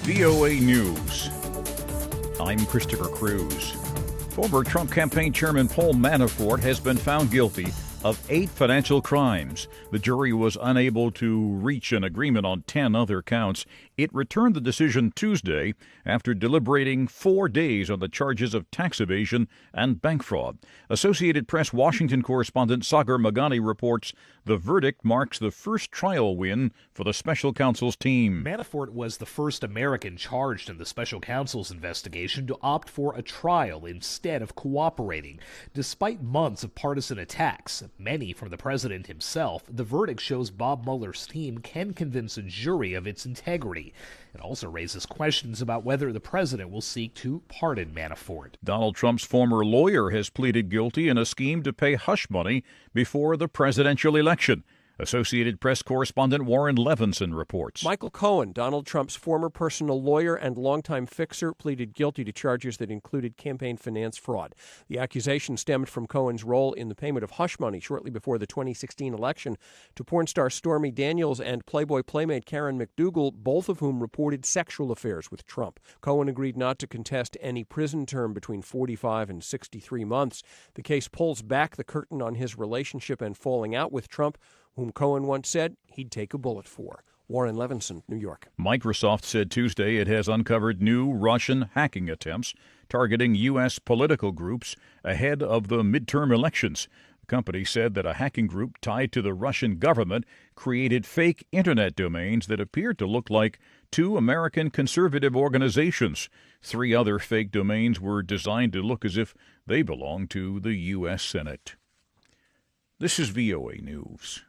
VOA News. I'm Christopher Cruz. Former Trump campaign chairman Paul Manafort has been found guilty of 8 financial crimes. The jury was unable to reach an agreement on 10 other counts. It returned the decision Tuesday after deliberating 4 days on the charges of tax evasion and bank fraud. Associated Press Washington correspondent Sagar Meghani reports the verdict marks the first trial win for the special counsel's team. Manafort was the first American charged in the special counsel's investigation to opt for a trial instead of cooperating. Despite months of partisan attacks, many from the president himself, the verdict shows Bob Mueller's team can convince a jury of its integrity. It also raises questions about whether the president will seek to pardon Manafort. Donald Trump's former lawyer has pleaded guilty in a scheme to pay hush money before the presidential election. Associated Press correspondent Warren Levinson reports. Michael Cohen, Donald Trump's former personal lawyer and longtime fixer, pleaded guilty to charges that included campaign finance fraud. The accusation stemmed from Cohen's role in the payment of hush money shortly before the 2016 election to porn star Stormy Daniels and Playboy playmate Karen McDougal, both of whom reported sexual affairs with Trump. Cohen agreed not to contest any prison term between 45 and 63 months. The case pulls back the curtain on his relationship and falling out with Trump, whom Cohen once said he'd take a bullet for. Warren Levinson, New York. Microsoft said Tuesday it has uncovered new Russian hacking attempts targeting U.S. political groups ahead of the midterm elections. The company said that a hacking group tied to the Russian government created fake internet domains that appeared to look like 2 American conservative organizations. 3 other fake domains were designed to look as if they belonged to the U.S. Senate. This is VOA News.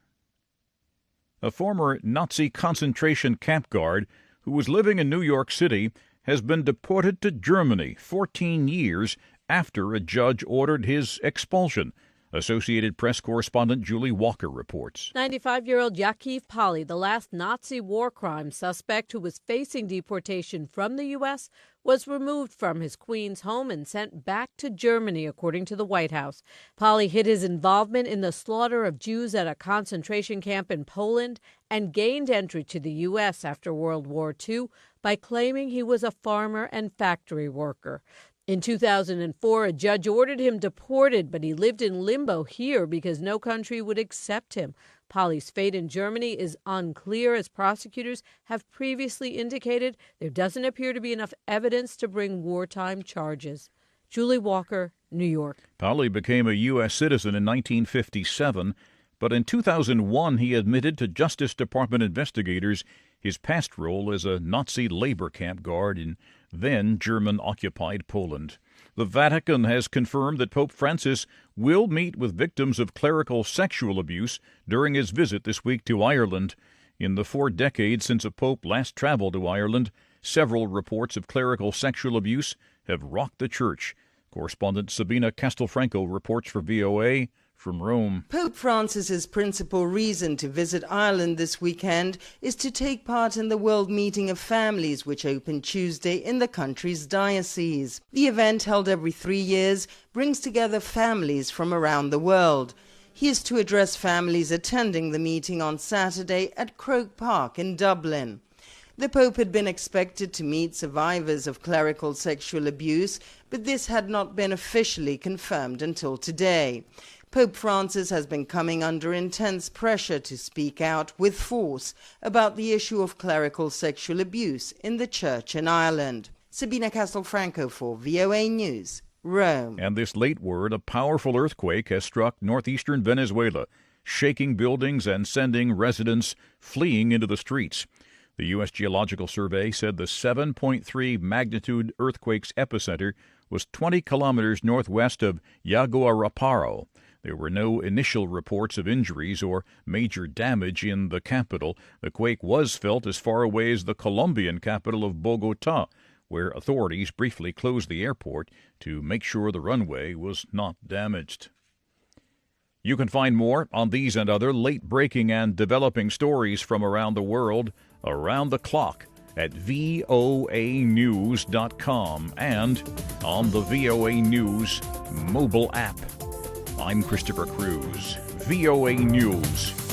A former Nazi concentration camp guard who was living in New York City has been deported to Germany 14 years after a judge ordered his expulsion. Associated Press correspondent Julie Walker reports. 95-year-old Yaakov Polly, the last Nazi war crime suspect who was facing deportation from the U.S., was removed from his Queens home and sent back to Germany, according to the White House. Polly hid his involvement in the slaughter of Jews at a concentration camp in Poland and gained entry to the U.S. after World War II by claiming he was a farmer and factory worker. In 2004, a judge ordered him deported, but he lived in limbo here because no country would accept him. Polly's fate in Germany is unclear, as prosecutors have previously indicated. There doesn't appear to be enough evidence to bring wartime charges. Julie Walker, New York. Polly became a U.S. citizen in 1957, but in 2001 he admitted to Justice Department investigators his past role as a Nazi labor camp guard in then German-occupied Poland. The Vatican has confirmed that Pope Francis will meet with victims of clerical sexual abuse during his visit this week to Ireland. In the 4 decades since a pope last traveled to Ireland, several reports of clerical sexual abuse have rocked the church. Correspondent Sabina Castelfranco reports for VOA from Rome. Pope Francis's principal reason to visit Ireland this weekend is to take part in the World Meeting of Families, which opened Tuesday in the country's diocese. The event, held every 3 years, brings together families from around the world. He is to address families attending the meeting on Saturday at Croke Park in Dublin. The Pope had been expected to meet survivors of clerical sexual abuse, but this had not been officially confirmed until today. Pope Francis has been coming under intense pressure to speak out with force about the issue of clerical sexual abuse in the church in Ireland. Sabina Castelfranco for VOA News, Rome. And this late word, a powerful earthquake has struck northeastern Venezuela, shaking buildings and sending residents fleeing into the streets. The U.S. Geological Survey said the 7.3 magnitude earthquake's epicenter was 20 kilometers northwest of Yaguaraparo. There were no initial reports of injuries or major damage in the capital. The quake was felt as far away as the Colombian capital of Bogota, where authorities briefly closed the airport to make sure the runway was not damaged. You can find more on these and other late-breaking and developing stories from around the world around the clock at voanews.com and on the VOA News mobile app. I'm Christopher Cruz, VOA News.